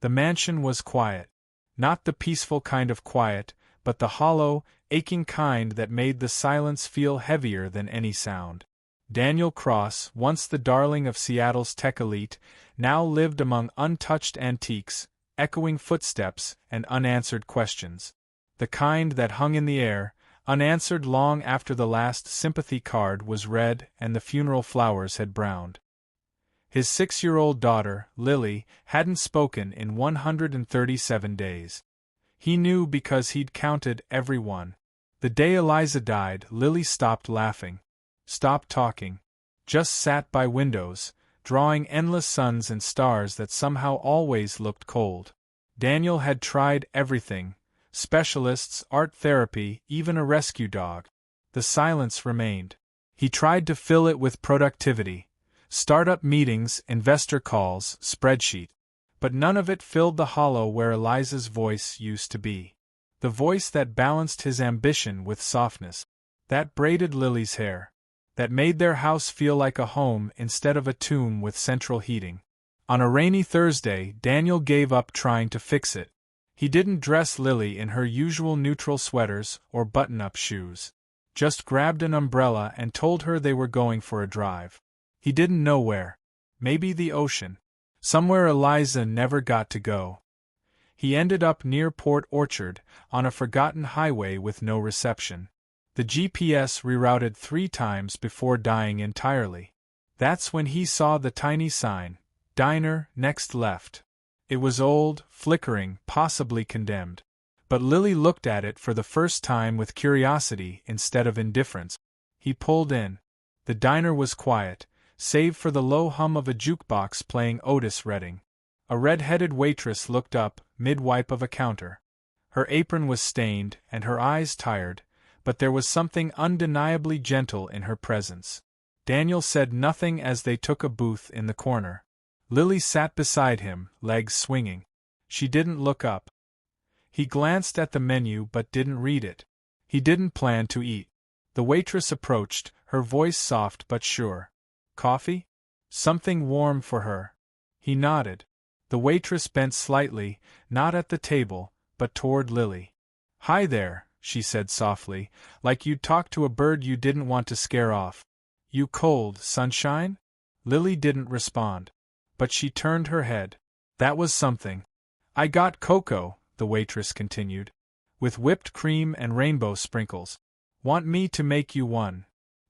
The mansion was quiet. Not the peaceful kind of quiet, but the hollow, aching kind that made the silence feel heavier than any sound. Daniel Cross, once the darling of Seattle's tech elite, now lived among untouched antiques, echoing footsteps, and unanswered questions. The kind that hung in the air, unanswered long after the last sympathy card was read and the funeral flowers had browned. His 6-year-old daughter, Lily, hadn't spoken in 137 days. He knew because he'd counted every one. The day Eliza died, Lily stopped laughing, stopped talking, just sat by windows, drawing endless suns and stars that somehow always looked cold. Daniel had tried everything: specialists, art therapy, even a rescue dog. The silence remained. He tried to fill it with productivity, startup meetings, investor calls, spreadsheet. But none of it filled the hollow where Eliza's voice used to be. The voice that balanced his ambition with softness, that braided Lily's hair, that made their house feel like a home instead of a tomb with central heating. On a rainy Thursday, Daniel gave up trying to fix it. He didn't dress Lily in her usual neutral sweaters or button-up shoes. Just grabbed an umbrella and told her they were going for a drive. He didn't know where. Maybe the ocean. Somewhere Eliza never got to go. He ended up near Port Orchard, on a forgotten highway with no reception. The GPS rerouted 3 times before dying entirely. That's when he saw the tiny sign, "Diner, next left." It was old, flickering, possibly condemned. But Lily looked at it for the first time with curiosity instead of indifference. He pulled in. The diner was quiet, save for the low hum of a jukebox playing Otis Redding. A red-headed waitress looked up, mid-wipe of a counter. Her apron was stained and her eyes tired, but there was something undeniably gentle in her presence. Daniel said nothing as they took a booth in the corner. Lily sat beside him, legs swinging. She didn't look up. He glanced at the menu but didn't read it. He didn't plan to eat. The waitress approached, her voice soft but sure. "Coffee? Something warm for her." He nodded. The waitress bent slightly, not at the table, but toward Lily. "Hi there," she said softly, like you'd talk to a bird you didn't want to scare off. "You cold, sunshine?" Lily didn't respond. But she turned her head. That was something. "I got cocoa," the waitress continued, "with whipped cream and rainbow sprinkles. Want me to make you one?"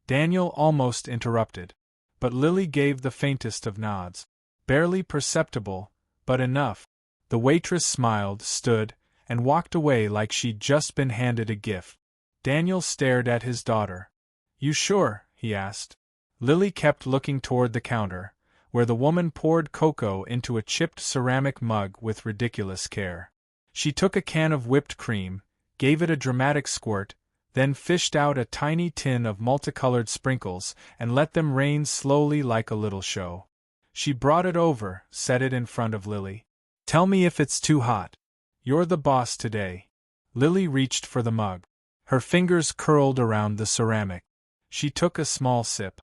Daniel almost interrupted. But Lily gave the faintest of nods. Barely perceptible, but enough. The waitress smiled, stood, and walked away like she'd just been handed a gift. Daniel stared at his daughter. "You sure?" he asked. Lily kept looking toward the counter, where the woman poured cocoa into a chipped ceramic mug with ridiculous care. She took a can of whipped cream, gave it a dramatic squirt, then fished out a tiny tin of multicolored sprinkles and let them rain slowly like a little show. She brought it over, set it in front of Lily. "Tell me if it's too hot. You're the boss today." Lily reached for the mug. Her fingers curled around the ceramic. She took a small sip.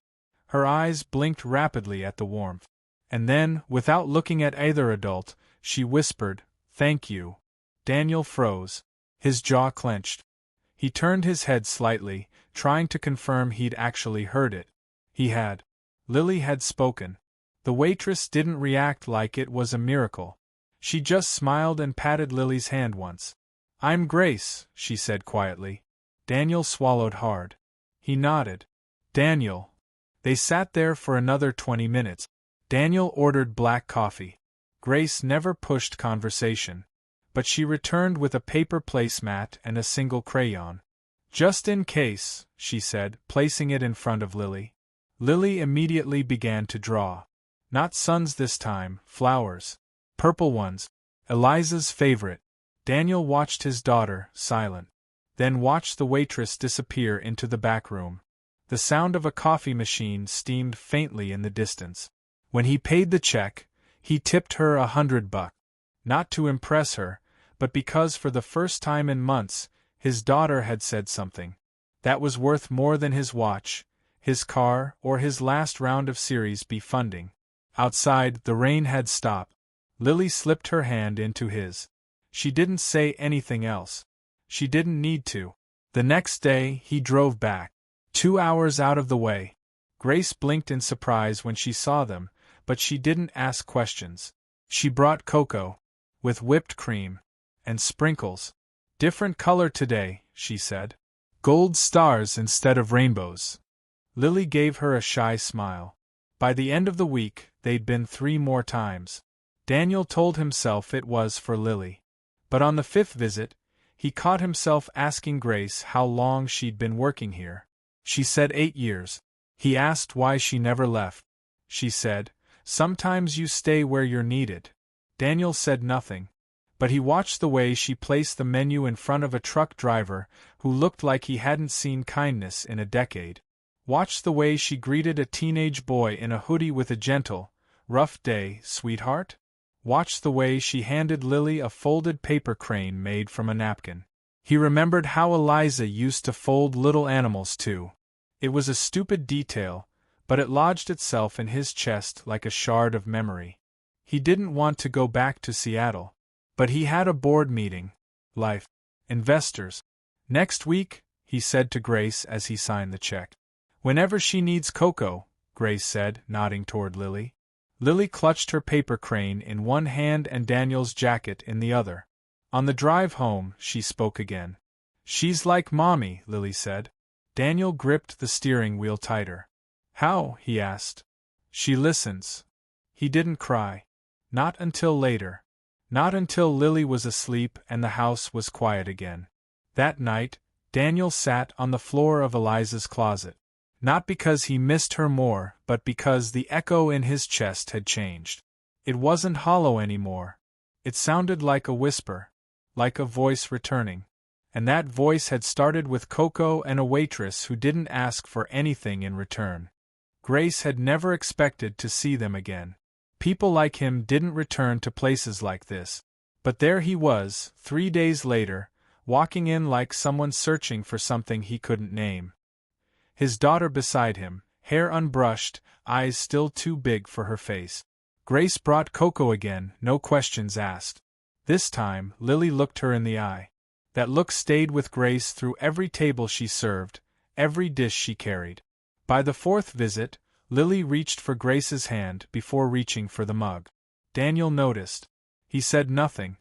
Her eyes blinked rapidly at the warmth. And then, without looking at either adult, she whispered, "Thank you." Daniel froze. His jaw clenched. He turned his head slightly, trying to confirm he'd actually heard it. He had. Lily had spoken. The waitress didn't react like it was a miracle. She just smiled and patted Lily's hand once. "I'm Grace," she said quietly. Daniel swallowed hard. He nodded. "Daniel." They sat there for another 20 minutes. Daniel ordered black coffee. Grace never pushed conversation. But she returned with a paper placemat and a single crayon. "Just in case," she said, placing it in front of Lily. Lily immediately began to draw. Not suns this time, flowers. Purple ones. Eliza's favorite. Daniel watched his daughter, silent. Then watched the waitress disappear into the back room. The sound of a coffee machine steamed faintly in the distance. When he paid the check, he tipped her $100. Not to impress her, but because for the first time in months, his daughter had said something that was worth more than his watch, his car, or his last round of Series B funding. Outside, the rain had stopped. Lily slipped her hand into his. She didn't say anything else. She didn't need to. The next day, he drove back. 2 hours out of the way. Grace blinked in surprise when she saw them, but she didn't ask questions. She brought cocoa, with whipped cream, and sprinkles. Different color today, she said. Gold stars instead of rainbows. Lily gave her a shy smile. By the end of the week, they'd been 3 more times. Daniel told himself it was for Lily. But on the 5th visit, he caught himself asking Grace how long she'd been working here. She said 8 years. He asked why she never left. She said, "Sometimes you stay where you're needed." Daniel said nothing, but he watched the way she placed the menu in front of a truck driver who looked like he hadn't seen kindness in a decade. Watched the way she greeted a teenage boy in a hoodie with a gentle, "Rough day, sweetheart?" Watched the way she handed Lily a folded paper crane made from a napkin. He remembered how Eliza used to fold little animals too. It was a stupid detail, but it lodged itself in his chest like a shard of memory. He didn't want to go back to Seattle. But he had a board meeting. Life. Investors. Next week, he said to Grace as he signed the check. Whenever she needs cocoa, Grace said, nodding toward Lily. Lily clutched her paper crane in one hand and Daniel's jacket in the other. On the drive home, she spoke again. "She's like Mommy," Lily said. Daniel gripped the steering wheel tighter. "How?" he asked. "She listens." He didn't cry. Not until later. Not until Lily was asleep and the house was quiet again. That night, Daniel sat on the floor of Eliza's closet. Not because he missed her more, but because the echo in his chest had changed. It wasn't hollow anymore. It sounded like a whisper, like a voice returning. And that voice had started with cocoa and a waitress who didn't ask for anything in return. Grace had never expected to see them again. People like him didn't return to places like this. But there he was, 3 days later, walking in like someone searching for something he couldn't name. His daughter beside him, hair unbrushed, eyes still too big for her face. Grace brought cocoa again, no questions asked. This time, Lily looked her in the eye. That look stayed with Grace through every table she served, every dish she carried. By the 4th visit, Lily reached for Grace's hand before reaching for the mug. Daniel noticed. He said nothing.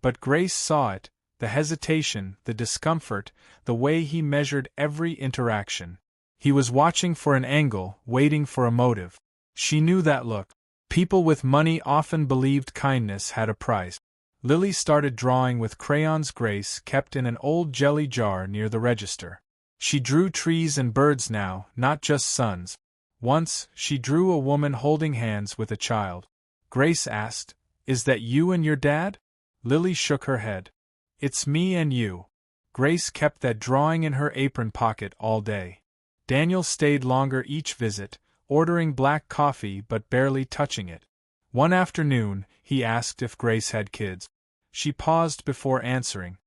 But Grace saw it, the hesitation, the discomfort, the way he measured every interaction. He was watching for an angle, waiting for a motive. She knew that look. People with money often believed kindness had a price. Lily started drawing with crayons Grace kept in an old jelly jar near the register. She drew trees and birds now, not just suns. Once, she drew a woman holding hands with a child. Grace asked, "Is that you and your dad?" Lily shook her head. "It's me and you." Grace kept that drawing in her apron pocket all day. Daniel stayed longer each visit, ordering black coffee but barely touching it. One afternoon, he asked if Grace had kids. She paused before answering.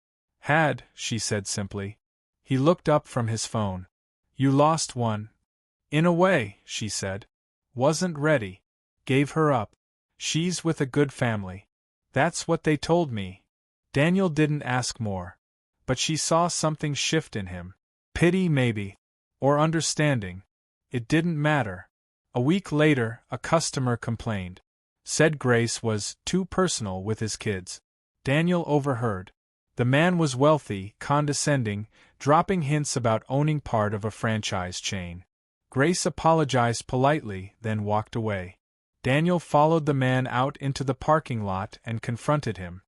"Had," she said simply. He looked up from his phone. "You lost one." "In a way," she said. "Wasn't ready. Gave her up. She's with a good family. That's what they told me." Daniel didn't ask more. But she saw something shift in him. Pity maybe. Or understanding. It didn't matter. A week later, a customer complained. Said Grace was too personal with his kids. Daniel overheard. The man was wealthy, condescending, dropping hints about owning part of a franchise chain. Grace apologized politely, then walked away. Daniel followed the man out into the parking lot and confronted him.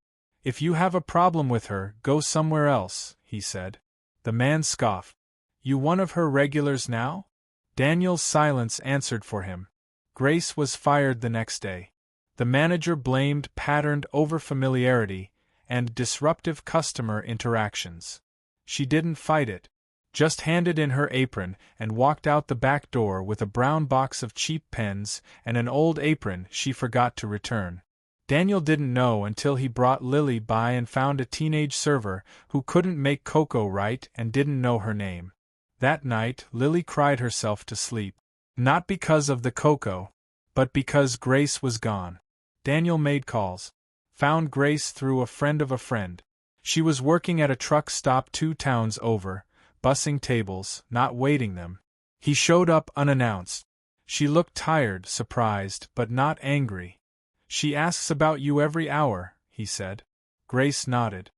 "If you have a problem with her, go somewhere else," he said. The man scoffed. "You one of her regulars now?" Daniel's silence answered for him. Grace was fired the next day. The manager blamed patterned overfamiliarity and disruptive customer interactions. She didn't fight it. Just handed in her apron and walked out the back door with a brown box of cheap pens and an old apron she forgot to return. Daniel didn't know until he brought Lily by and found a teenage server who couldn't make cocoa right and didn't know her name. That night, Lily cried herself to sleep. Not because of the cocoa, but because Grace was gone. Daniel made calls. Found Grace through a friend of a friend. She was working at a truck stop 2 towns over, bussing tables, not waiting them. He showed up unannounced. She looked tired, surprised, but not angry. She asks about you every hour, he said. Grace nodded.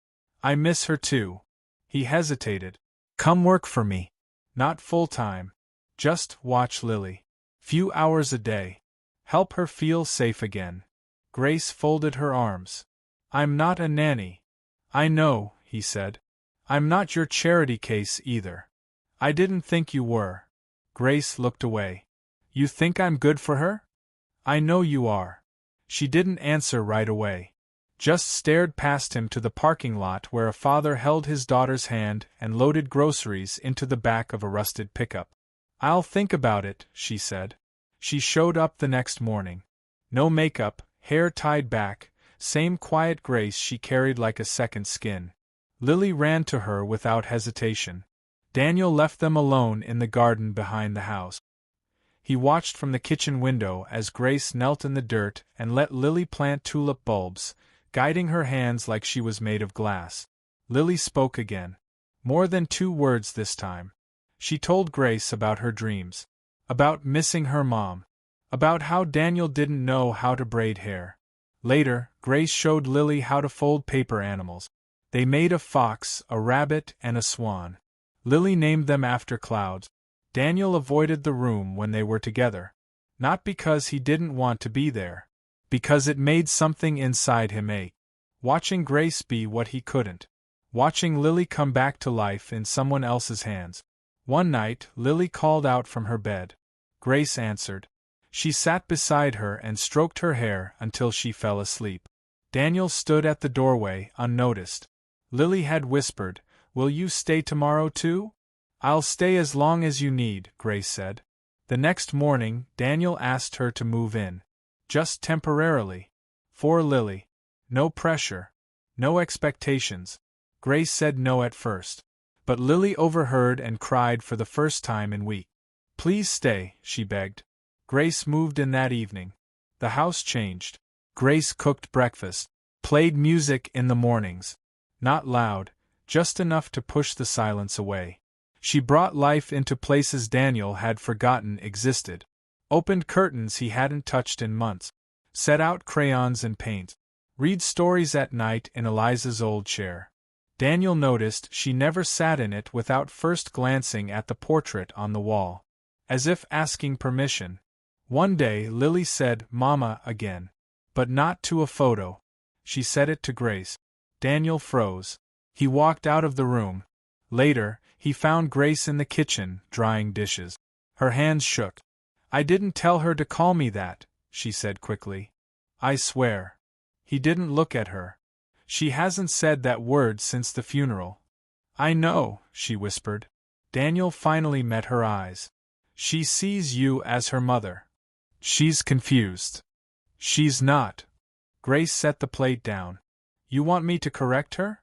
I miss her too. He hesitated. Come work for me. Not full-time. Just watch Lily. Few hours a day. Help her feel safe again. Grace folded her arms. I'm not a nanny. I know, he said. I'm not your charity case either. I didn't think you were. Grace looked away. You think I'm good for her? I know you are. She didn't answer right away. Just stared past him to the parking lot where a father held his daughter's hand and loaded groceries into the back of a rusted pickup. I'll think about it, she said. She showed up the next morning. No makeup, hair tied back, same quiet grace she carried like a second skin. Lily ran to her without hesitation. Daniel left them alone in the garden behind the house. He watched from the kitchen window as Grace knelt in the dirt and let Lily plant tulip bulbs, guiding her hands like she was made of glass. Lily spoke again. More than 2 words this time. She told Grace about her dreams. About missing her mom. About how Daniel didn't know how to braid hair. Later, Grace showed Lily how to fold paper animals. They made a fox, a rabbit, and a swan. Lily named them after clouds. Daniel avoided the room when they were together. Not because he didn't want to be there. Because it made something inside him ache. Watching Grace be what he couldn't. Watching Lily come back to life in someone else's hands. One night, Lily called out from her bed. Grace answered. She sat beside her and stroked her hair until she fell asleep. Daniel stood at the doorway, unnoticed. Lily had whispered, "Will you stay tomorrow too?" "I'll stay as long as you need," Grace said. The next morning, Daniel asked her to move in. Just temporarily. For Lily. No pressure. No expectations. Grace said no at first. But Lily overheard and cried for the first time in weeks. "Please stay," she begged. Grace moved in that evening. The house changed. Grace cooked breakfast. Played music in the mornings. Not loud, just enough to push the silence away. She brought life into places Daniel had forgotten existed. Opened curtains he hadn't touched in months. Set out crayons and paint. Read stories at night in Eliza's old chair. Daniel noticed she never sat in it without first glancing at the portrait on the wall. As if asking permission. One day Lily said, "Mama," again. But not to a photo. She said it to Grace. Daniel froze. He walked out of the room. Later, he found Grace in the kitchen, drying dishes. Her hands shook. "I didn't tell her to call me that," she said quickly. "I swear." He didn't look at her. "She hasn't said that word since the funeral." "I know," she whispered. Daniel finally met her eyes. "She sees you as her mother." "She's confused." "She's not." Grace set the plate down. "You want me to correct her?"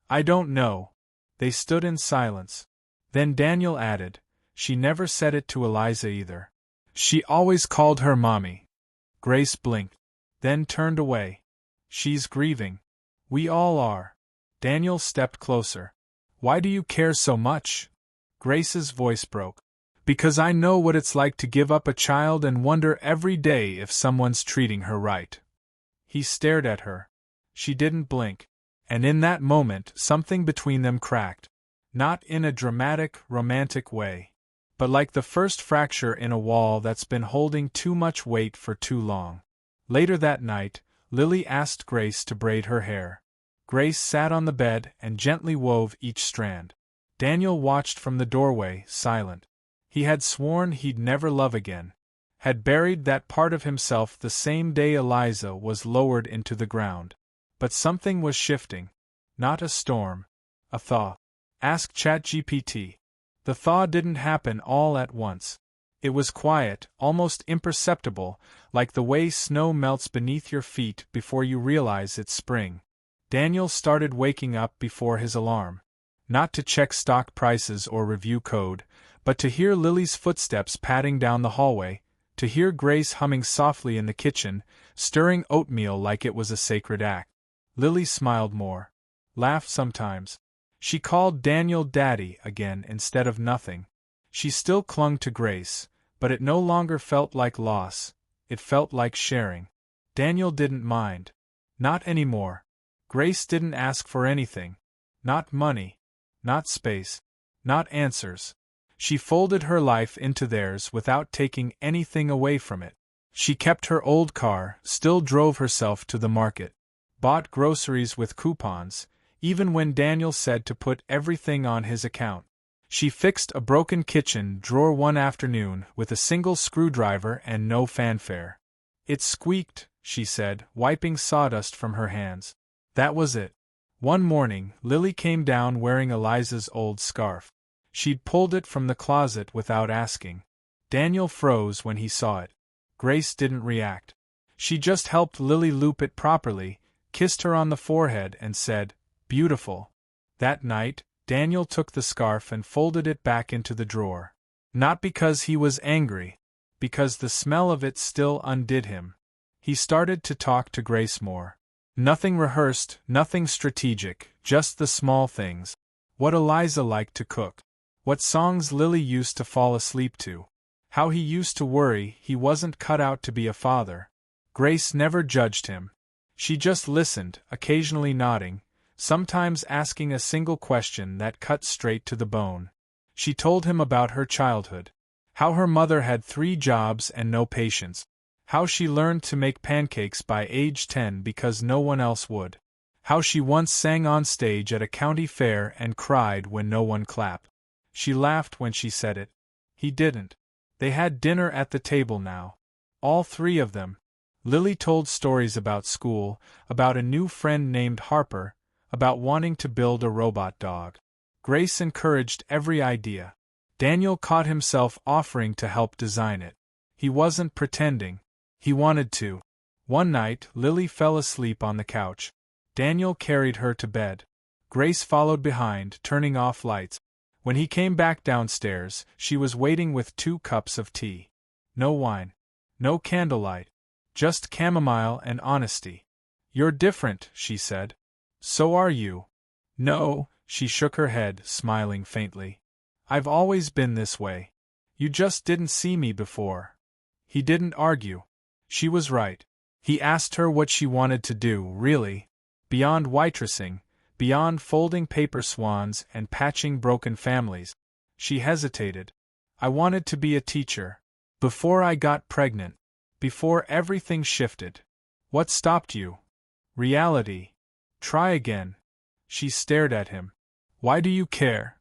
"I don't know." They stood in silence. Then Daniel added, "She never said it to Eliza either. She always called her Mommy." Grace blinked. Then turned away. "She's grieving. We all are." Daniel stepped closer. "Why do you care so much?" Grace's voice broke. "Because I know what it's like to give up a child and wonder every day if someone's treating her right." He stared at her. She didn't blink. And in that moment something between them cracked. Not in a dramatic, romantic way. But like the first fracture in a wall that's been holding too much weight for too long. Later that night, Lily asked Grace to braid her hair. Grace sat on the bed and gently wove each strand. Daniel watched from the doorway, silent. He had sworn he'd never love again. Had buried that part of himself the same day Eliza was lowered into the ground. But something was shifting. Not a storm. A thaw. Ask ChatGPT. The thaw didn't happen all at once. It was quiet, almost imperceptible, like the way snow melts beneath your feet before you realize it's spring. Daniel started waking up before his alarm. Not to check stock prices or review code, but to hear Lily's footsteps padding down the hallway, To hear Grace humming softly in the kitchen, stirring oatmeal like it was a sacred act. Lily smiled more. Laughed sometimes. She called Daniel Daddy again instead of nothing. She still clung to Grace, but it no longer felt like loss, it felt like sharing. Daniel didn't mind. Not anymore. Grace didn't ask for anything. Not money. Not space. Not answers. She folded her life into theirs without taking anything away from it. She kept her old car, still drove herself to the market. Bought groceries with coupons, even when Daniel said to put everything on his account. She fixed a broken kitchen drawer one afternoon with a single screwdriver and no fanfare. It squeaked, she said, wiping sawdust from her hands. That was it. One morning, Lily came down wearing Eliza's old scarf. She'd pulled it from the closet without asking. Daniel froze when he saw it. Grace didn't react. She just helped Lily loop it properly, kissed her on the forehead and said, "Beautiful." That night, Daniel took the scarf and folded it back into the drawer. Not because he was angry, because the smell of it still undid him. He started to talk to Grace more. Nothing rehearsed, nothing strategic, just the small things. What Eliza liked to cook. What songs Lily used to fall asleep to. How he used to worry he wasn't cut out to be a father. Grace never judged him. She just listened, occasionally nodding, sometimes asking a single question that cut straight to the bone. She told him about her childhood. How her mother had 3 jobs and no patience. How she learned to make pancakes by age 10 because no one else would. How she once sang on stage at a county fair and cried when no one clapped. She laughed when she said it. He didn't. They had dinner at the table now. All 3 of them. Lily told stories about school, about a new friend named Harper, about wanting to build a robot dog. Grace encouraged every idea. Daniel caught himself offering to help design it. He wasn't pretending. He wanted to. One night, Lily fell asleep on the couch. Daniel carried her to bed. Grace followed behind, turning off lights. When he came back downstairs, she was waiting with 2 cups of tea. No wine. No candlelight. Just chamomile and honesty. "You're different," she said. "So are you." "No," she shook her head, smiling faintly. "I've always been this way. You just didn't see me before." He didn't argue. She was right. He asked her what she wanted to do, really. Beyond waitressing, beyond folding paper swans and patching broken families. She hesitated. "I wanted to be a teacher. Before I got pregnant. Before everything shifted." "What stopped you?" "Reality." "Try again." She stared at him. "Why do you care?"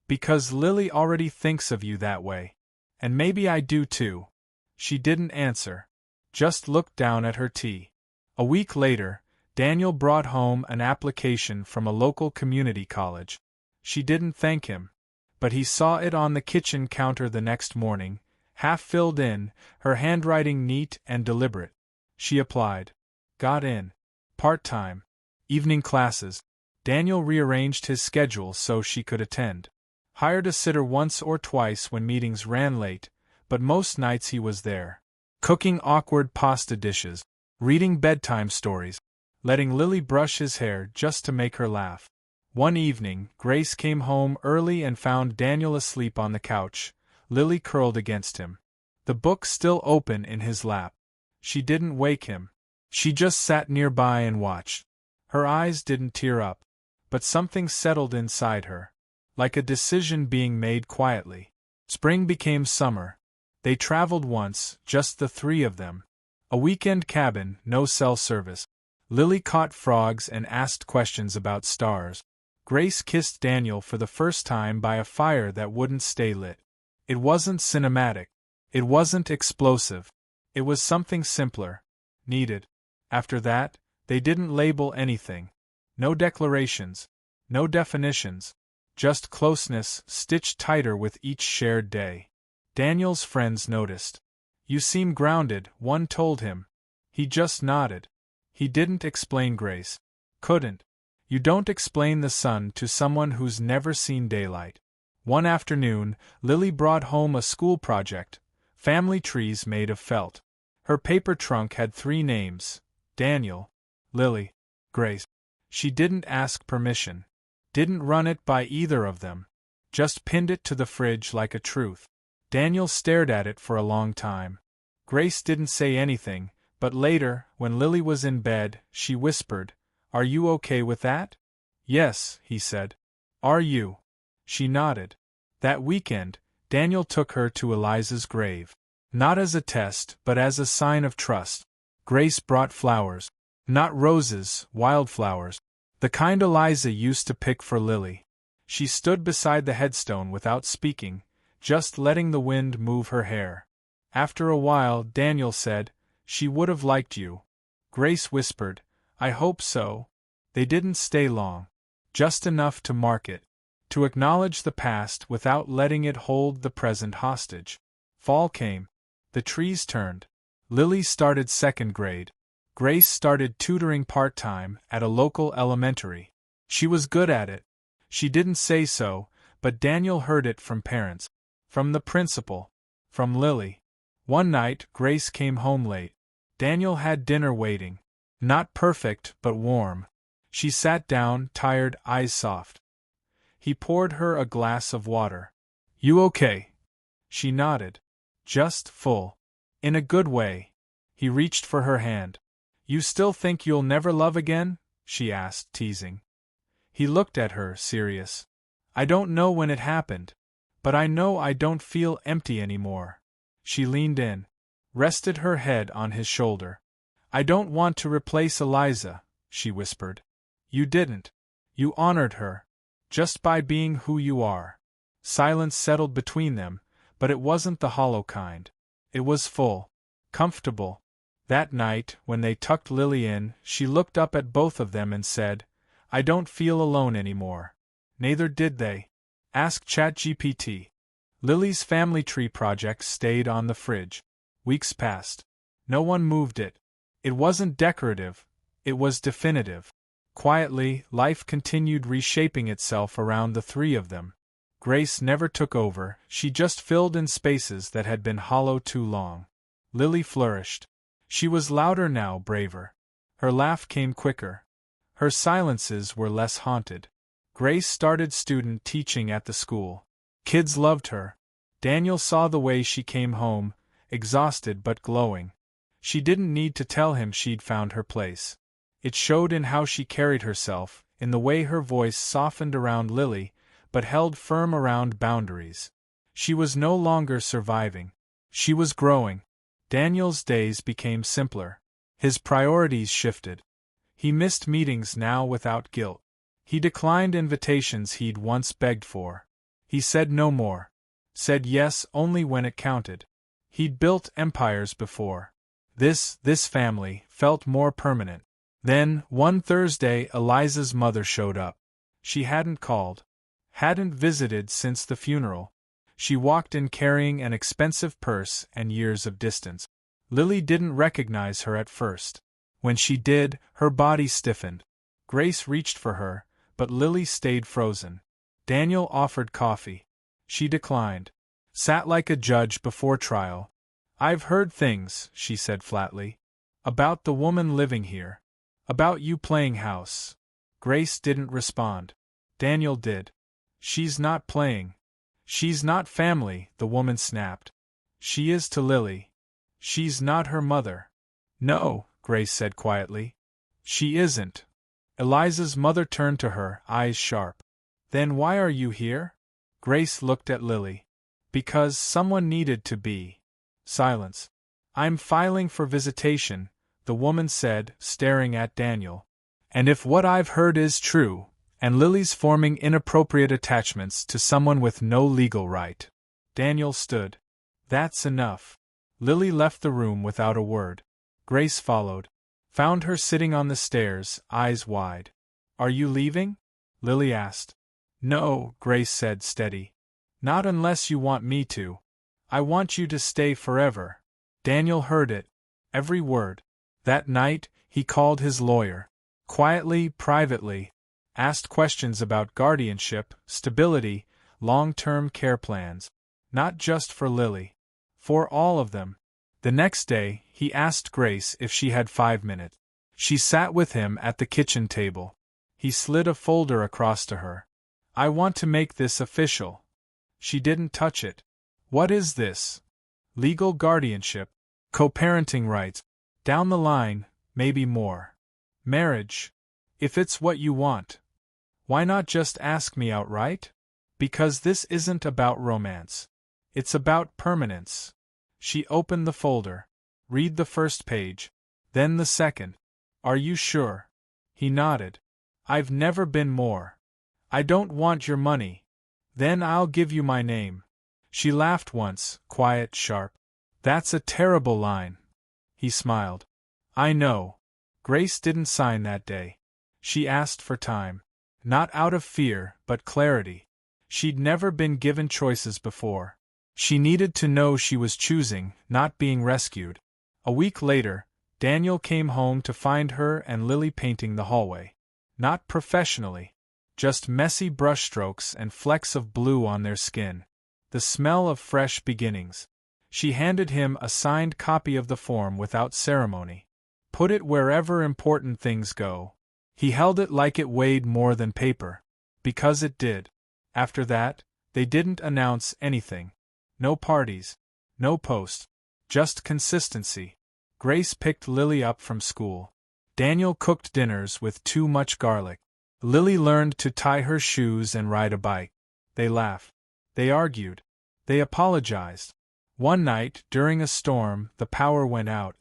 "Because Lily already thinks of you that way. And maybe I do too." She didn't answer. Just looked down at her tea. A week later, Daniel brought home an application from a local community college. She didn't thank him. But he saw it on the kitchen counter the next morning, half filled in, her handwriting neat and deliberate. She applied. Got in. Part-time. Evening classes. Daniel rearranged his schedule so she could attend. Hired a sitter once or twice when meetings ran late, but most nights he was there. Cooking awkward pasta dishes. Reading bedtime stories. Letting Lily brush his hair just to make her laugh. One evening, Grace came home early and found Daniel asleep on the couch, Lily curled against him. The book still open in his lap. She didn't wake him. She just sat nearby and watched. Her eyes didn't tear up. But something settled inside her. Like a decision being made quietly. Spring became summer. They traveled once, just the 3 of them. A weekend cabin, no cell service. Lily caught frogs and asked questions about stars. Grace kissed Daniel for the first time by a fire that wouldn't stay lit. It wasn't cinematic. It wasn't explosive. It was something simpler. Needed. After that, they didn't label anything. No declarations. No definitions. Just closeness, stitched tighter with each shared day. Daniel's friends noticed. "You seem grounded," one told him. He just nodded. He didn't explain Grace. Couldn't. You don't explain the sun to someone who's never seen daylight. One afternoon, Lily brought home a school project, family trees made of felt. Her paper trunk had 3 names: Daniel, Lily, Grace. She didn't ask permission. Didn't run it by either of them. Just pinned it to the fridge like a truth. Daniel stared at it for a long time. Grace didn't say anything, but later, when Lily was in bed, she whispered, "Are you okay with that?" "Yes," he said. "Are you?" She nodded. That weekend, Daniel took her to Eliza's grave. Not as a test, but as a sign of trust. Grace brought flowers. Not roses, wildflowers. The kind Eliza used to pick for Lily. She stood beside the headstone without speaking, just letting the wind move her hair. After a while, Daniel said, "She would have liked you." Grace whispered, "I hope so." They didn't stay long. Just enough to mark it. To acknowledge the past without letting it hold the present hostage. Fall came. The trees turned. Lily started 2nd grade. Grace started tutoring part-time at a local elementary. She was good at it. She didn't say so, but Daniel heard it from parents. From the principal. From Lily. One night, Grace came home late. Daniel had dinner waiting. Not perfect, but warm. She sat down, tired, eyes soft. He poured her a glass of water. "You okay?" She nodded. "Just full." "In a good way." He reached for her hand. "You still think you'll never love again?" she asked, teasing. He looked at her, serious. "I don't know when it happened. But I know I don't feel empty anymore." She leaned in. Rested her head on his shoulder. "I don't want to replace Eliza," she whispered. "You didn't. You honored her. Just by being who you are." Silence settled between them, but it wasn't the hollow kind. It was full. Comfortable. That night, when they tucked Lily in, she looked up at both of them and said, "I don't feel alone anymore." Neither did they. Ask ChatGPT. Lily's family tree project stayed on the fridge. Weeks passed. No one moved it. It wasn't decorative. It was definitive. Quietly, life continued reshaping itself around the 3 of them. Grace never took over, she just filled in spaces that had been hollow too long. Lily flourished. She was louder now, braver. Her laugh came quicker. Her silences were less haunted. Grace started student teaching at the school. Kids loved her. Daniel saw the way she came home, exhausted but glowing. She didn't need to tell him she'd found her place. It showed in how she carried herself, in the way her voice softened around Lily, but held firm around boundaries. She was no longer surviving. She was growing. Daniel's days became simpler. His priorities shifted. He missed meetings now without guilt. He declined invitations he'd once begged for. He said no more. Said yes only when it counted. He'd built empires before. This family, felt more permanent. Then, one Thursday, Eliza's mother showed up. She hadn't called. Hadn't visited since the funeral. She walked in carrying an expensive purse and years of distance. Lily didn't recognize her at first. When she did, her body stiffened. Grace reached for her, but Lily stayed frozen. Daniel offered coffee. She declined. Sat like a judge before trial. "I've heard things," she said flatly. "About the woman living here. About you playing house." Grace didn't respond. Daniel did. "She's not playing. She's not family," the woman snapped. "She is to Lily. She's not her mother." "No," Grace said quietly. "She isn't." Eliza's mother turned to her, eyes sharp. "Then why are you here?" Grace looked at Lily. "Because someone needed to be." Silence. "I'm filing for visitation," the woman said, staring at Daniel. "And if what I've heard is true, and Lily's forming inappropriate attachments to someone with no legal right." Daniel stood. "That's enough." Lily left the room without a word. Grace followed. Found her sitting on the stairs, eyes wide. "Are you leaving?" Lily asked. "No," Grace said, steady. "Not unless you want me to. I want you to stay forever." Daniel heard it. Every word. That night, he called his lawyer. Quietly, privately. Asked questions about guardianship, stability, long-term care plans. Not just for Lily. For all of them. The next day, he asked Grace if she had 5 minutes. She sat with him at the kitchen table. He slid a folder across to her. I want to make this official. She didn't touch it. What is this? Legal guardianship. Co-parenting rights. Down the line, maybe more. Marriage. If it's what you want. Why not just ask me outright? Because this isn't about romance. It's about permanence. She opened the folder. Read the first page. Then the second. Are you sure? He nodded. I've never been more. I don't want your money. Then I'll give you my name. She laughed once, quiet, sharp. That's a terrible line. He smiled. I know. Grace didn't sign that day. She asked for time. Not out of fear, but clarity. She'd never been given choices before. She needed to know she was choosing, not being rescued. A week later, Daniel came home to find her and Lily painting the hallway. Not professionally. Just messy brushstrokes and flecks of blue on their skin. The smell of fresh beginnings. She handed him a signed copy of the form without ceremony. Put it wherever important things go. He held it like it weighed more than paper. Because it did. After that, they didn't announce anything. No parties. No posts. Just consistency. Grace picked Lily up from school. Daniel cooked dinners with too much garlic. Lily learned to tie her shoes and ride a bike. They laughed. They argued. They apologized. One night, during a storm, the power went out.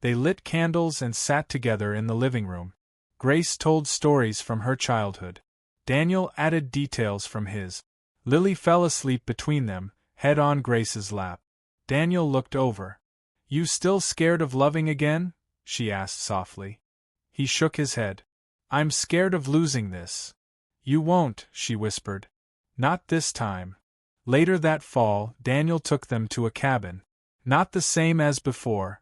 They lit candles and sat together in the living room. Grace told stories from her childhood. Daniel added details from his. Lily fell asleep between them, head on Grace's lap. Daniel looked over. You still scared of loving again? She asked softly. He shook his head. I'm scared of losing this. You won't, she whispered. Not this time. Later that fall, Daniel took them to a cabin. Not the same as before.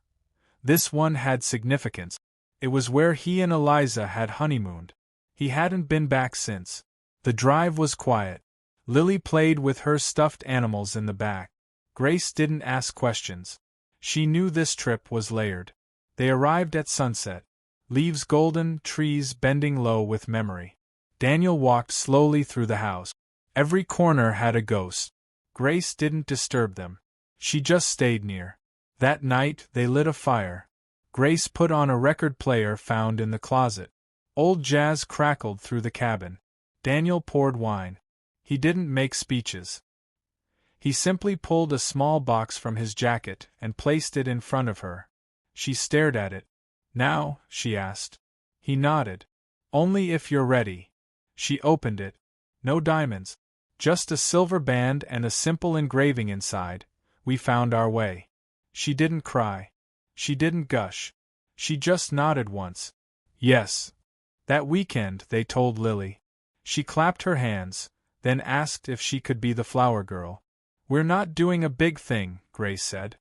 This one had significance. It was where he and Eliza had honeymooned. He hadn't been back since. The drive was quiet. Lily played with her stuffed animals in the back. Grace didn't ask questions. She knew this trip was layered. They arrived at sunset. Leaves golden, trees bending low with memory. Daniel walked slowly through the house. Every corner had a ghost. Grace didn't disturb them. She just stayed near. That night, they lit a fire. Grace put on a record player found in the closet. Old jazz crackled through the cabin. Daniel poured wine. He didn't make speeches. He simply pulled a small box from his jacket and placed it in front of her. She stared at it. Now, she asked. He nodded. Only if you're ready. She opened it. No diamonds. Just a silver band and a simple engraving inside. We found our way. She didn't cry. She didn't gush. She just nodded once. Yes. That weekend, they told Lily. She clapped her hands, then asked if she could be the flower girl. We're not doing a big thing, Grace said.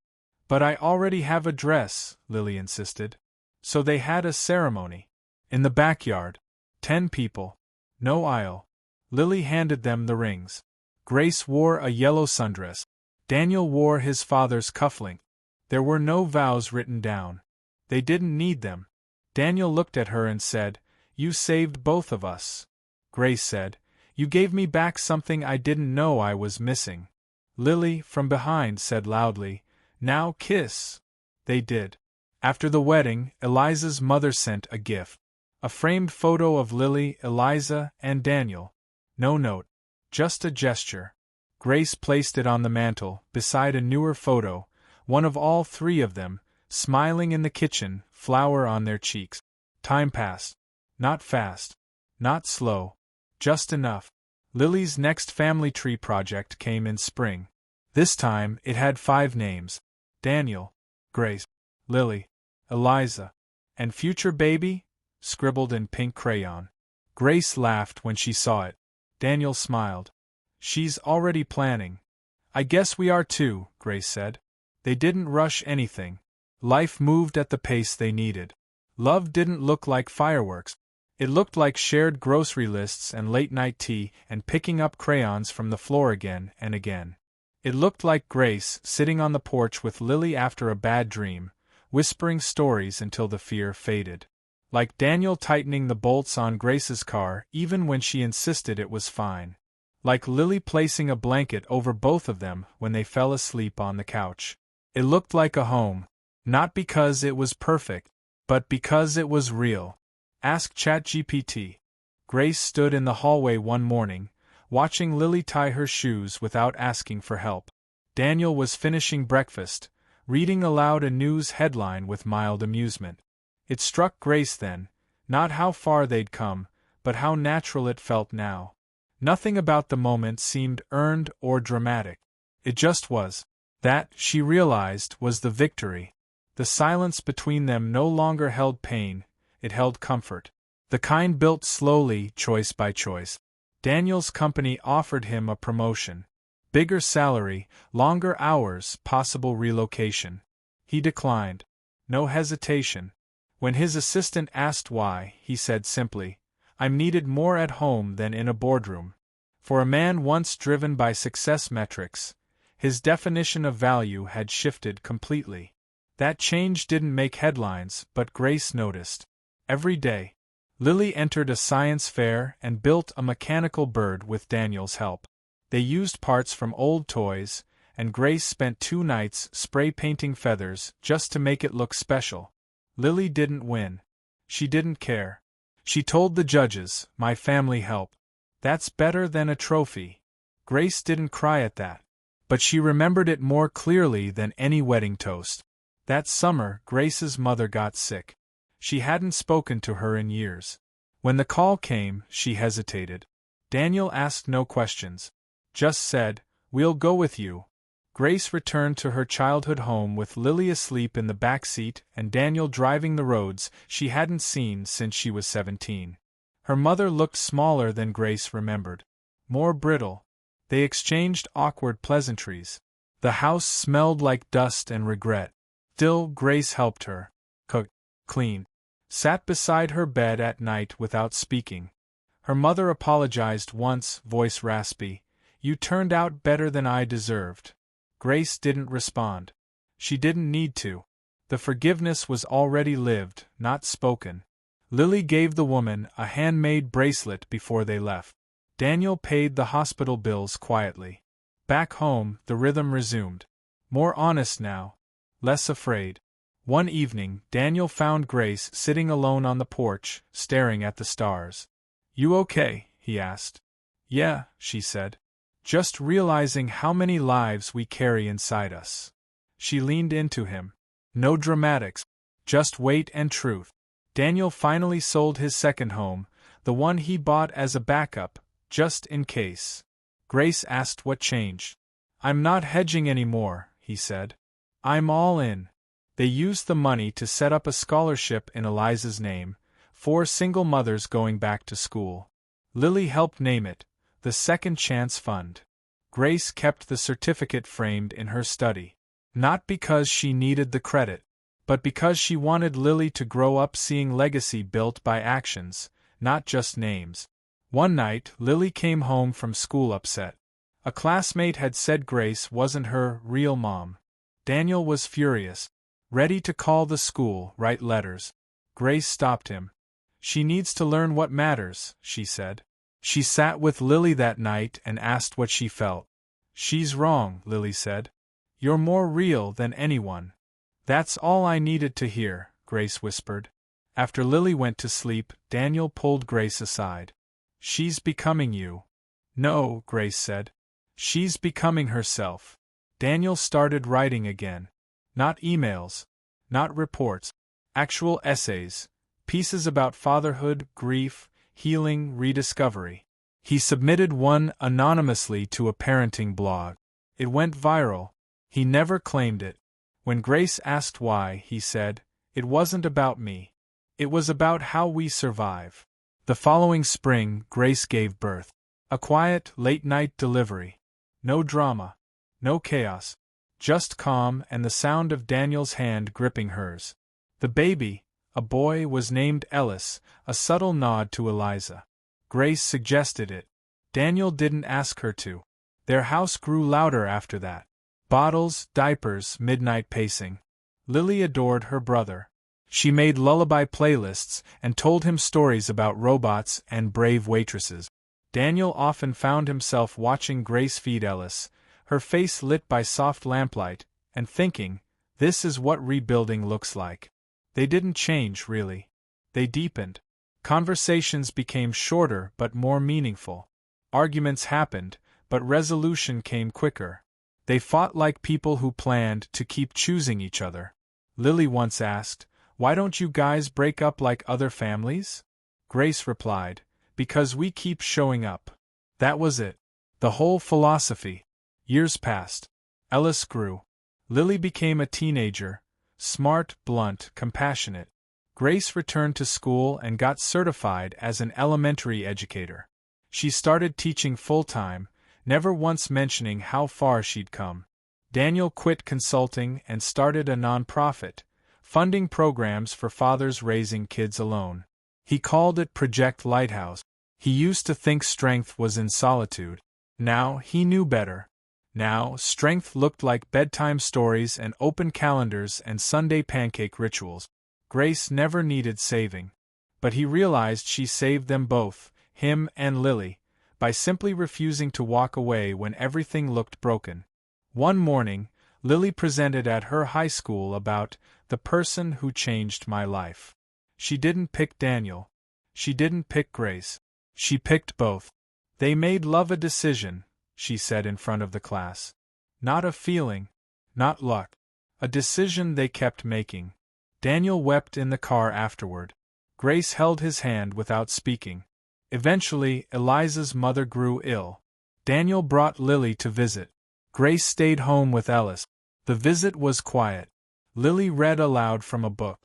But I already have a dress, Lily insisted. So they had a ceremony. In the backyard. 10 people. No aisle. Lily handed them the rings. Grace wore a yellow sundress. Daniel wore his father's cufflink. There were no vows written down. They didn't need them. Daniel looked at her and said, You saved both of us. Grace said, You gave me back something I didn't know I was missing. Lily, from behind, said loudly, Now kiss. They did. After the wedding, Eliza's mother sent a gift. A framed photo of Lily, Eliza, and Daniel. No note. Just a gesture. Grace placed it on the mantel, beside a newer photo, one of all 3 of them, smiling in the kitchen, flower on their cheeks. Time passed. Not fast. Not slow. Just enough. Lily's next family tree project came in spring. This time, it had 5 names. Daniel, Grace, Lily, Eliza, and future baby, scribbled in pink crayon. Grace laughed when she saw it. Daniel smiled. She's already planning. I guess we are too, Grace said. They didn't rush anything. Life moved at the pace they needed. Love didn't look like fireworks. It looked like shared grocery lists and late-night tea and picking up crayons from the floor again and again. It looked like Grace sitting on the porch with Lily after a bad dream, whispering stories until the fear faded. Like Daniel tightening the bolts on Grace's car even when she insisted it was fine. Like Lily placing a blanket over both of them when they fell asleep on the couch. It looked like a home. Not because it was perfect, but because it was real. Ask ChatGPT. Grace stood in the hallway one morning, watching Lily tie her shoes without asking for help. Daniel was finishing breakfast, reading aloud a news headline with mild amusement. It struck Grace then, not how far they'd come, but how natural it felt now. Nothing about the moment seemed earned or dramatic. It just was. That, she realized, was the victory. The silence between them no longer held pain, it held comfort. The kind built slowly, choice by choice. Daniel's company offered him a promotion. Bigger salary, longer hours, possible relocation. He declined. No hesitation. When his assistant asked why, he said simply, "I'm needed more at home than in a boardroom." For a man once driven by success metrics, his definition of value had shifted completely. That change didn't make headlines, but Grace noticed. Every day, Lily entered a science fair and built a mechanical bird with Daniel's help. They used parts from old toys, and Grace spent 2 nights spray painting feathers just to make it look special. Lily didn't win. She didn't care. She told the judges, "My family helped. That's better than a trophy." Grace didn't cry at that. But she remembered it more clearly than any wedding toast. That summer, Grace's mother got sick. She hadn't spoken to her in years. When the call came, she hesitated. Daniel asked no questions. Just said, "We'll go with you." Grace returned to her childhood home with Lily asleep in the back seat and Daniel driving the roads she hadn't seen since she was 17. Her mother looked smaller than Grace remembered. More brittle. They exchanged awkward pleasantries. The house smelled like dust and regret. Still, Grace helped her. Cooked, cleaned, sat beside her bed at night without speaking. Her mother apologized once, voice raspy. "You turned out better than I deserved." Grace didn't respond. She didn't need to. The forgiveness was already lived, not spoken. Lily gave the woman a handmade bracelet before they left. Daniel paid the hospital bills quietly. Back home, the rhythm resumed. More honest now. Less afraid. One evening, Daniel found Grace sitting alone on the porch, staring at the stars. "You okay?" he asked. "Yeah," she said. "Just realizing how many lives we carry inside us." She leaned into him. No dramatics. Just weight and truth. Daniel finally sold his second home, the one he bought as a backup, just in case. Grace asked what changed. "I'm not hedging anymore," he said. "I'm all in." They used the money to set up a scholarship in Eliza's name, 4 single mothers going back to school. Lily helped name it, the Second Chance Fund. Grace kept the certificate framed in her study. Not because she needed the credit, but because she wanted Lily to grow up seeing legacy built by actions, not just names. One night, Lily came home from school upset. A classmate had said Grace wasn't her real mom. Daniel was furious, ready to call the school, write letters. Grace stopped him. "She needs to learn what matters," she said. She sat with Lily that night and asked what she felt. "She's wrong," Lily said. "You're more real than anyone." "That's all I needed to hear," Grace whispered. After Lily went to sleep, Daniel pulled Grace aside. "She's becoming you." "No," Grace said. "She's becoming herself." Daniel started writing again. Not emails. Not reports. Actual essays. Pieces about fatherhood, grief, healing, rediscovery. He submitted one anonymously to a parenting blog. It went viral. He never claimed it. When Grace asked why, he said, "It wasn't about me. It was about how we survive." The following spring, Grace gave birth. A quiet, late-night delivery. No drama. No chaos. Just calm and the sound of Daniel's hand gripping hers. The baby, a boy, was named Ellis, a subtle nod to Eliza. Grace suggested it. Daniel didn't ask her to. Their house grew louder after that. Bottles, diapers, midnight pacing. Lily adored her brother. She made lullaby playlists and told him stories about robots and brave waitresses. Daniel often found himself watching Grace feed Ellis, her face lit by soft lamplight, and thinking, this is what rebuilding looks like. They didn't change, really. They deepened. Conversations became shorter but more meaningful. Arguments happened, but resolution came quicker. They fought like people who planned to keep choosing each other. Lily once asked, "Why don't you guys break up like other families?" Grace replied, "Because we keep showing up." That was it. The whole philosophy. Years passed. Ellis grew. Lily became a teenager, smart, blunt, compassionate. Grace returned to school and got certified as an elementary educator. She started teaching full-time, never once mentioning how far she'd come. Daniel quit consulting and started a non-profit, funding programs for fathers raising kids alone. He called it Project Lighthouse. He used to think strength was in solitude. Now he knew better. Now, strength looked like bedtime stories and open calendars and Sunday pancake rituals. Grace never needed saving. But he realized she saved them both, him and Lily, by simply refusing to walk away when everything looked broken. One morning, Lily presented at her high school about the person who changed my life. She didn't pick Daniel. She didn't pick Grace. She picked both. They made love a decision, she said in front of the class. Not a feeling, not luck. A decision they kept making. Daniel wept in the car afterward. Grace held his hand without speaking. Eventually, Eliza's mother grew ill. Daniel brought Lily to visit. Grace stayed home with Ellis. The visit was quiet. Lily read aloud from a book.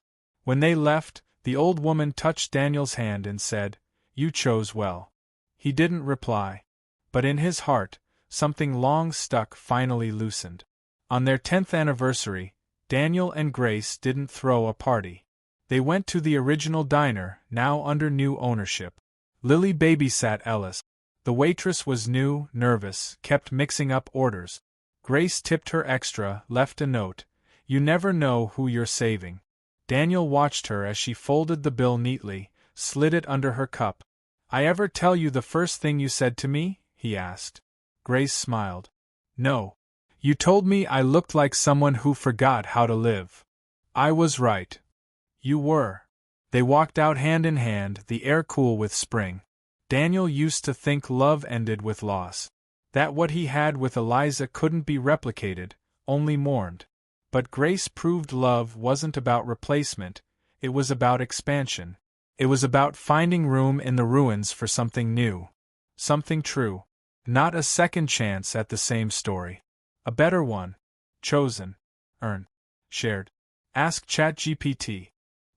When they left, the old woman touched Daniel's hand and said, "You chose well." He didn't reply. But in his heart, something long stuck finally loosened. On their 10th anniversary, Daniel and Grace didn't throw a party. They went to the original diner, now under new ownership. Lily babysat Ellis. The waitress was new, nervous, kept mixing up orders. Grace tipped her extra, left a note. You never know who you're saving. Daniel watched her as she folded the bill neatly, slid it under her cup. I ever tell you the first thing you said to me? He asked. Grace smiled. No. You told me I looked like someone who forgot how to live. I was right. You were. They walked out hand in hand, the air cool with spring. Daniel used to think love ended with loss. That what he had with Eliza couldn't be replicated, only mourned. But Grace proved love wasn't about replacement, it was about expansion. It was about finding room in the ruins for something new. Something true. Not a second chance at the same story. A better one. Chosen. Earned. Shared. Ask ChatGPT.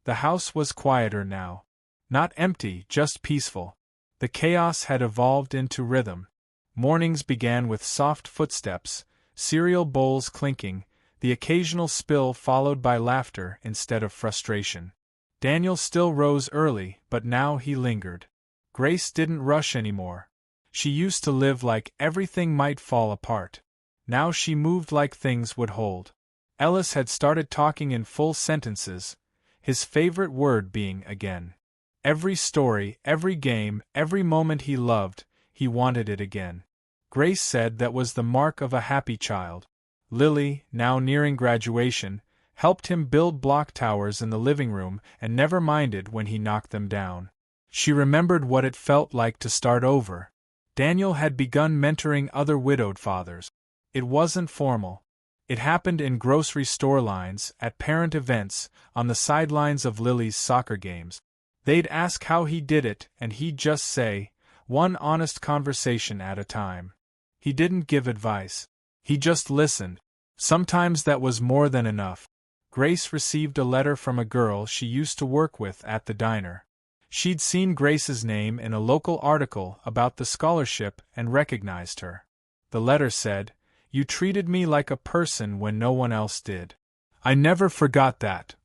The house was quieter now. Not empty, just peaceful. The chaos had evolved into rhythm. Mornings began with soft footsteps, cereal bowls clinking, the occasional spill followed by laughter instead of frustration. Daniel still rose early, but now he lingered. Grace didn't rush anymore. She used to live like everything might fall apart. Now she moved like things would hold. Ellis had started talking in full sentences, his favorite word being again. Every story, every game, every moment he loved, he wanted it again. Grace said that was the mark of a happy child. Lily, now nearing graduation, helped him build block towers in the living room and never minded when he knocked them down. She remembered what it felt like to start over. Daniel had begun mentoring other widowed fathers. It wasn't formal. It happened in grocery store lines, at parent events, on the sidelines of Lily's soccer games. They'd ask how he did it, and he'd just say, one honest conversation at a time. He didn't give advice. He just listened. Sometimes that was more than enough. Grace received a letter from a girl she used to work with at the diner. She'd seen Grace's name in a local article about the scholarship and recognized her. The letter said, "You treated me like a person when no one else did. I never forgot that."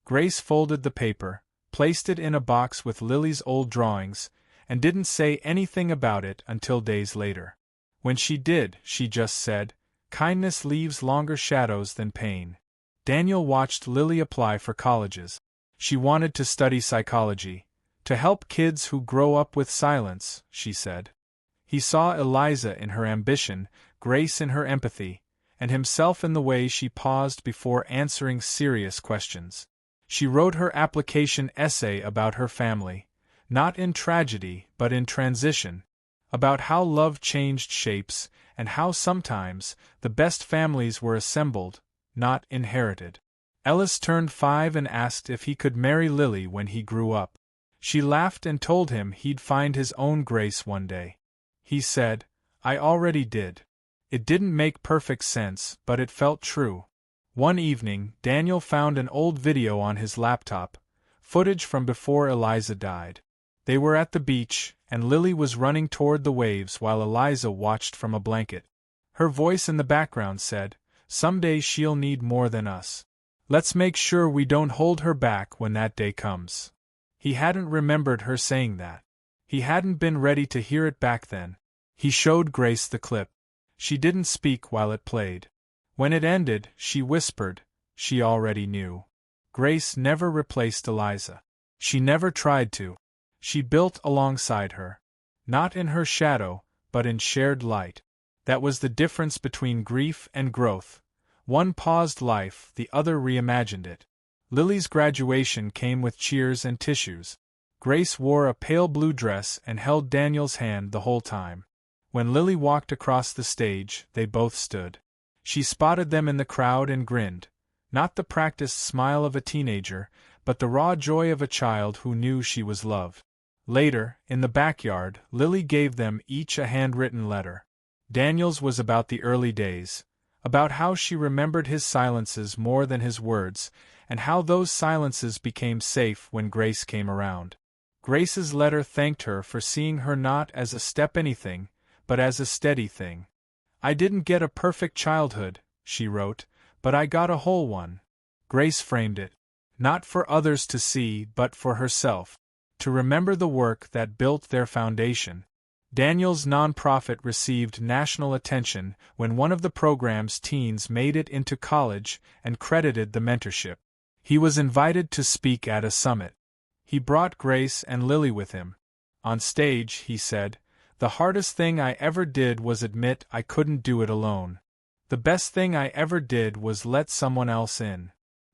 Grace folded the paper, placed it in a box with Lily's old drawings, and didn't say anything about it until days later. When she did, she just said, "Kindness leaves longer shadows than pain." Daniel watched Lily apply for colleges. She wanted to study psychology, to help kids who grow up with silence, she said. He saw Eliza in her ambition, Grace in her empathy, and himself in the way she paused before answering serious questions. She wrote her application essay about her family, not in tragedy but in transition, about how love changed shapes and how sometimes the best families were assembled, not inherited. Ellis turned 5 and asked if he could marry Lily when he grew up. She laughed and told him he'd find his own Grace one day. He said, "I already did." It didn't make perfect sense, but it felt true. One evening, Daniel found an old video on his laptop, footage from before Eliza died. They were at the beach, and Lily was running toward the waves while Eliza watched from a blanket. Her voice in the background said, "Someday she'll need more than us. Let's make sure we don't hold her back when that day comes." He hadn't remembered her saying that. He hadn't been ready to hear it back then. He showed Grace the clip. She didn't speak while it played. When it ended, she whispered, she already knew. Grace never replaced Eliza. She never tried to. She built alongside her. Not in her shadow, but in shared light. That was the difference between grief and growth. One paused life, the other reimagined it. Lily's graduation came with cheers and tissues. Grace wore a pale blue dress and held Daniel's hand the whole time. When Lily walked across the stage, they both stood. She spotted them in the crowd and grinned, not the practiced smile of a teenager, but the raw joy of a child who knew she was loved. Later, in the backyard, Lily gave them each a handwritten letter. Daniel's was about the early days, about how she remembered his silences more than his words, and how those silences became safe when Grace came around. Grace's letter thanked her for seeing her not as a step anything, but as a steady thing. "I didn't get a perfect childhood," she wrote, "but I got a whole one." Grace framed it. Not for others to see, but for herself. To remember the work that built their foundation. Daniel's nonprofit received national attention when one of the program's teens made it into college and credited the mentorship. He was invited to speak at a summit. He brought Grace and Lily with him. On stage, he said, "The hardest thing I ever did was admit I couldn't do it alone. The best thing I ever did was let someone else in."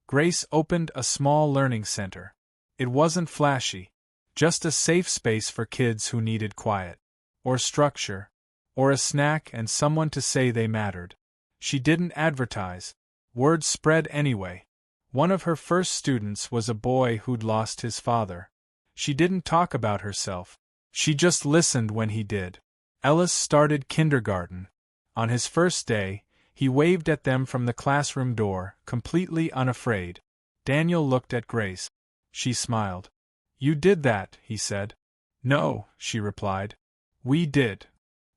Grace opened a small learning center. It wasn't flashy. Just a safe space for kids who needed quiet, or structure, or a snack and someone to say they mattered. She didn't advertise. Word spread anyway. One of her first students was a boy who'd lost his father. She didn't talk about herself. She just listened when he did. Ellis started kindergarten. On his first day, he waved at them from the classroom door, completely unafraid. Daniel looked at Grace. She smiled. "You did that," he said. "No," she replied. "We did."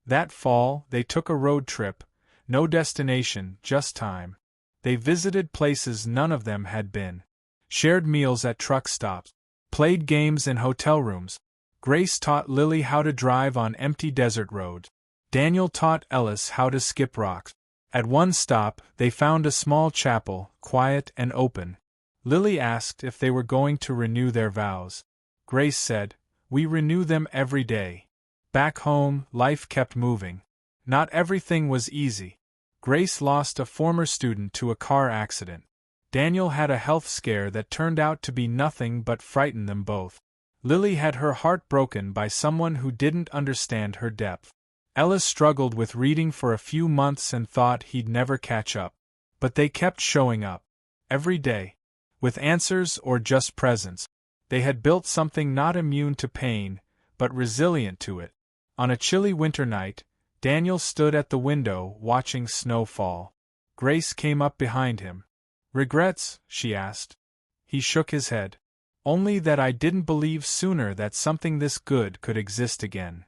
That fall, they took a road trip. No destination, just time. They visited places none of them had been. Shared meals at truck stops. Played games in hotel rooms. Grace taught Lily how to drive on empty desert roads. Daniel taught Ellis how to skip rocks. At one stop, they found a small chapel, quiet and open. Lily asked if they were going to renew their vows. Grace said, "We renew them every day." Back home, life kept moving. Not everything was easy. Grace lost a former student to a car accident. Daniel had a health scare that turned out to be nothing but frighten them both. Lily had her heart broken by someone who didn't understand her depth. Ellis struggled with reading for a few months and thought he'd never catch up. But they kept showing up. Every day. With answers or just presence. They had built something not immune to pain, but resilient to it. On a chilly winter night, Daniel stood at the window watching snow fall. Grace came up behind him. "Regrets?" she asked. He shook his head. "Only that I didn't believe sooner that something this good could exist again."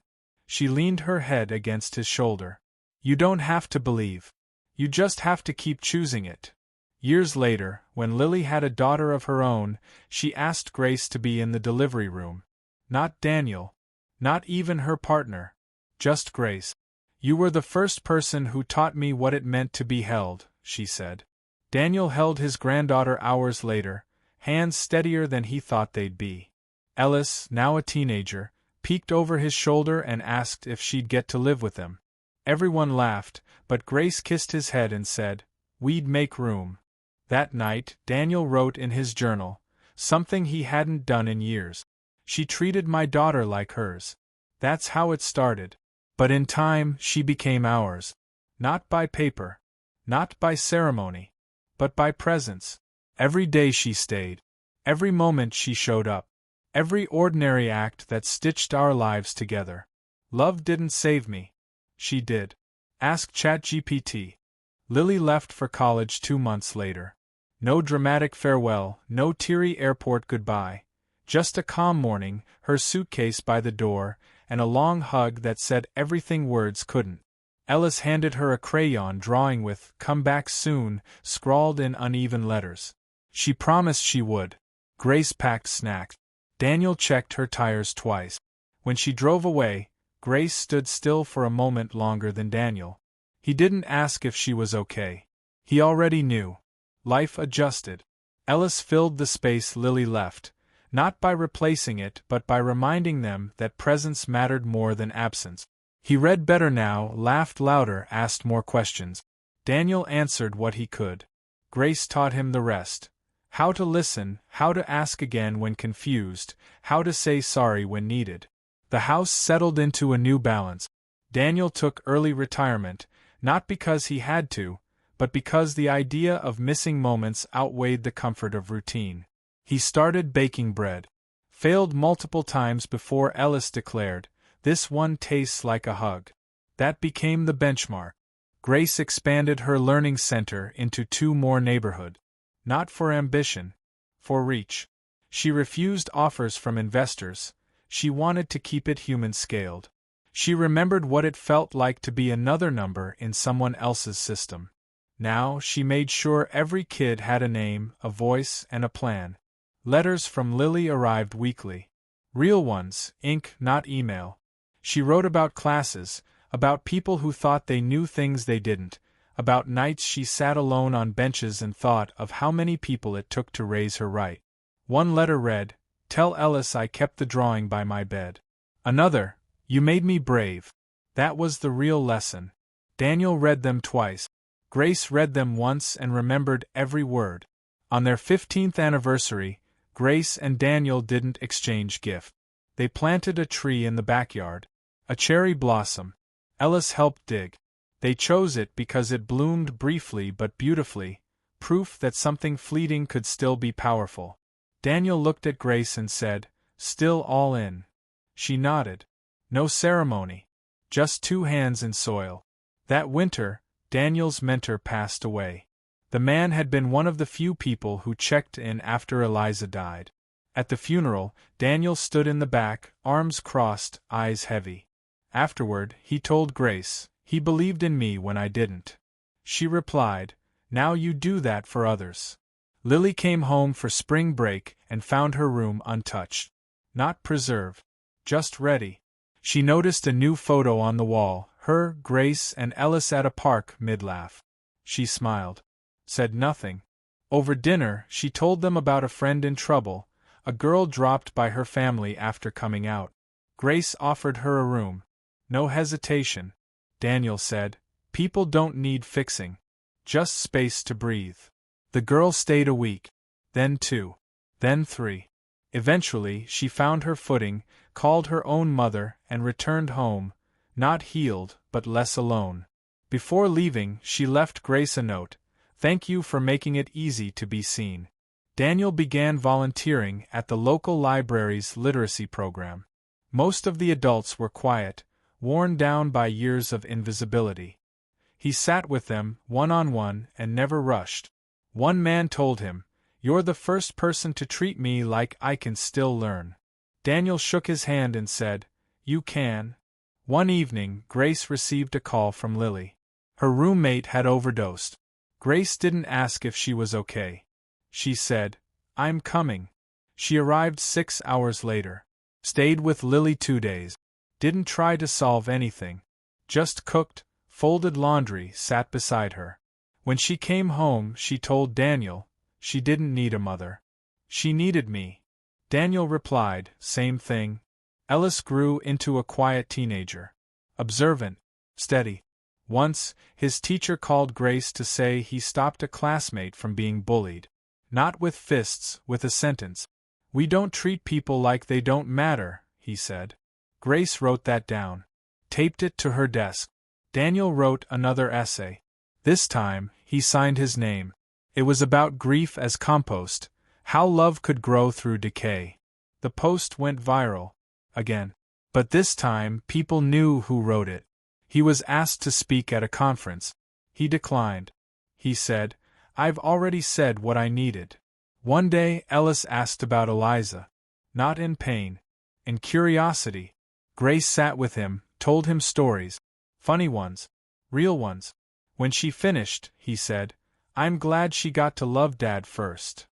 She leaned her head against his shoulder. "You don't have to believe. You just have to keep choosing it." Years later, when Lily had a daughter of her own, she asked Grace to be in the delivery room. Not Daniel. Not even her partner. Just Grace. You were the first person who taught me what it meant to be held, she said. Daniel held his granddaughter hours later, hands steadier than he thought they'd be. Ellis, now a teenager, peeked over his shoulder and asked if she'd get to live with him. Everyone laughed, but Grace kissed his head and said, "We'd make room." That night, Daniel wrote in his journal, something he hadn't done in years. She treated my daughter like hers. That's how it started. But in time, she became ours. Not by paper. Not by ceremony. But by presence. Every day she stayed. Every moment she showed up. Every ordinary act that stitched our lives together. Love didn't save me. She did. Ask ChatGPT. Lily left for college 2 months later. No dramatic farewell, no teary airport goodbye. Just a calm morning, her suitcase by the door, and a long hug that said everything words couldn't. Ellis handed her a crayon drawing with "Come back soon" scrawled in uneven letters. She promised she would. Grace packed snacks. Daniel checked her tires twice. When she drove away, Grace stood still for a moment longer than Daniel. He didn't ask if she was okay. He already knew. Life adjusted. Ellis filled the space Lily left, not by replacing it but by reminding them that presence mattered more than absence. He read better now, laughed louder, asked more questions. Daniel answered what he could. Grace taught him the rest. How to listen, how to ask again when confused, how to say sorry when needed. The house settled into a new balance. Daniel took early retirement, not because he had to, but because the idea of missing moments outweighed the comfort of routine. He started baking bread. Failed multiple times before Ellis declared, "This one tastes like a hug." That became the benchmark. Grace expanded her learning center into 2 more neighborhoods. Not for ambition. For reach. She refused offers from investors. She wanted to keep it human-scaled. She remembered what it felt like to be another number in someone else's system. Now she made sure every kid had a name, a voice, and a plan. Letters from Lily arrived weekly. Real ones, ink, not email. She wrote about classes, about people who thought they knew things they didn't, about nights she sat alone on benches and thought of how many people it took to raise her right. One letter read, "Tell Ellis I kept the drawing by my bed." Another, "You made me brave." That was the real lesson. Daniel read them twice. Grace read them once and remembered every word. On their 15th anniversary, Grace and Daniel didn't exchange gifts. They planted a tree in the backyard. A cherry blossom. Ellis helped dig. They chose it because it bloomed briefly but beautifully, proof that something fleeting could still be powerful. Daniel looked at Grace and said, "Still all in?" She nodded. No ceremony. Just 2 hands in soil. That winter, Daniel's mentor passed away. The man had been one of the few people who checked in after Eliza died. At the funeral, Daniel stood in the back, arms crossed, eyes heavy. Afterward, he told Grace, "He believed in me when I didn't." She replied, "Now you do that for others." Lily came home for spring break and found her room untouched. Not preserved. Just ready. She noticed a new photo on the wall, her, Grace, and Ellis at a park mid-laugh. She smiled. Said nothing. Over dinner, she told them about a friend in trouble, a girl dropped by her family after coming out. Grace offered her a room. No hesitation. Daniel said, "People don't need fixing. Just space to breathe." The girl stayed a week. Then 2. Then 3. Eventually, she found her footing, called her own mother, and returned home, not healed, but less alone. Before leaving, she left Grace a note, "Thank you for making it easy to be seen." Daniel began volunteering at the local library's literacy program. Most of the adults were quiet, worn down by years of invisibility. He sat with them, one-on-one, and never rushed. One man told him, "You're the first person to treat me like I can still learn." Daniel shook his hand and said, "You can." One evening, Grace received a call from Lily. Her roommate had overdosed. Grace didn't ask if she was okay. She said, "I'm coming." She arrived 6 hours later. Stayed with Lily 2 days. Didn't try to solve anything. Just cooked, folded laundry, sat beside her. When she came home, she told Daniel, she didn't need a mother. She needed me. Daniel replied, same thing. Ellis grew into a quiet teenager. Observant, steady. Once, his teacher called Grace to say he stopped a classmate from being bullied. Not with fists, with a sentence. We don't treat people like they don't matter, he said. Grace wrote that down. Taped it to her desk. Daniel wrote another essay. This time, he signed his name. It was about grief as compost, how love could grow through decay. The post went viral. Again. But this time, people knew who wrote it. He was asked to speak at a conference. He declined. He said, I've already said what I needed. One day, Ellis asked about Eliza. Not in pain. In curiosity. Grace sat with him, told him stories. Funny ones. Real ones. When she finished, he said, I'm glad she got to love Dad first.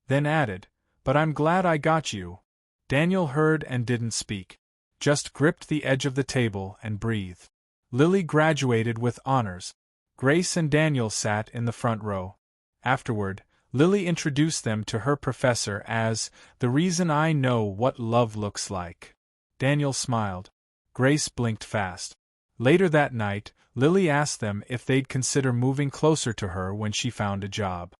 Then added, but I'm glad I got you. Daniel heard and didn't speak. Just gripped the edge of the table and breathed. Lily graduated with honors. Grace and Daniel sat in the front row. Afterward, Lily introduced them to her professor as, the reason I know what love looks like. Daniel smiled. Grace blinked fast. Later that night, Lily asked them if they'd consider moving closer to her when she found a job.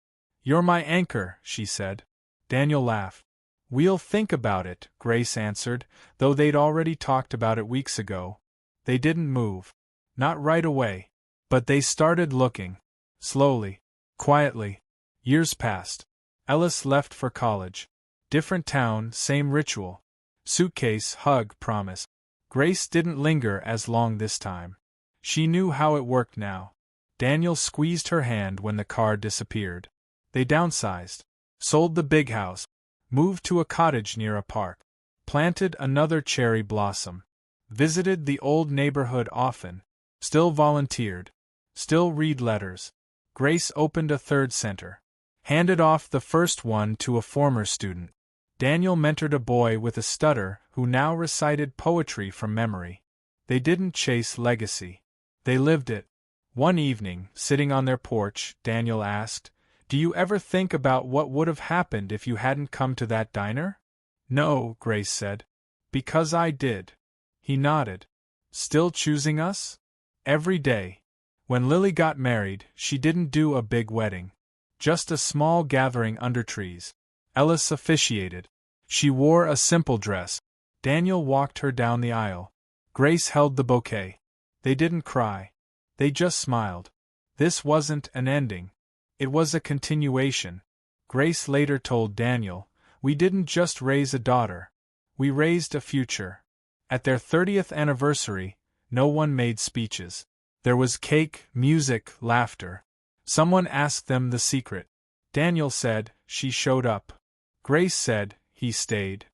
You're my anchor, she said. Daniel laughed. We'll think about it, Grace answered, though they'd already talked about it weeks ago. They didn't move. Not right away. But they started looking. Slowly. Quietly. Years passed. Ellis left for college. Different town, same ritual. Suitcase, hug, promise. Grace didn't linger as long this time. She knew how it worked now. Daniel squeezed her hand when the car disappeared. They downsized. Sold the big house. Moved to a cottage near a park. Planted another cherry blossom. Visited the old neighborhood often. Still volunteered. Still read letters. Grace opened a third center. Handed off the first one to a former student. Daniel mentored a boy with a stutter who now recited poetry from memory. They didn't chase legacy. They lived it. One evening, sitting on their porch, Daniel asked, Do you ever think about what would have happened if you hadn't come to that diner? No, Grace said. Because I did. He nodded. Still choosing us? Every day. When Lily got married, she didn't do a big wedding. Just a small gathering under trees. Ellis officiated. She wore a simple dress. Daniel walked her down the aisle. Grace held the bouquet. They didn't cry. They just smiled. This wasn't an ending. It was a continuation. Grace later told Daniel, We didn't just raise a daughter. We raised a future. At their 30th anniversary, no one made speeches. There was cake, music, laughter. Someone asked them the secret. Daniel said, She showed up. Grace said, He stayed.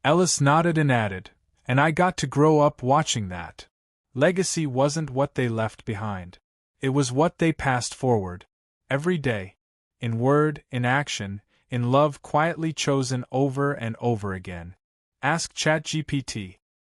Ellis nodded and added, And I got to grow up watching that. Legacy wasn't what they left behind. It was what they passed forward. Every day. In word, in action, in love quietly chosen over and over again. Ask ChatGPT.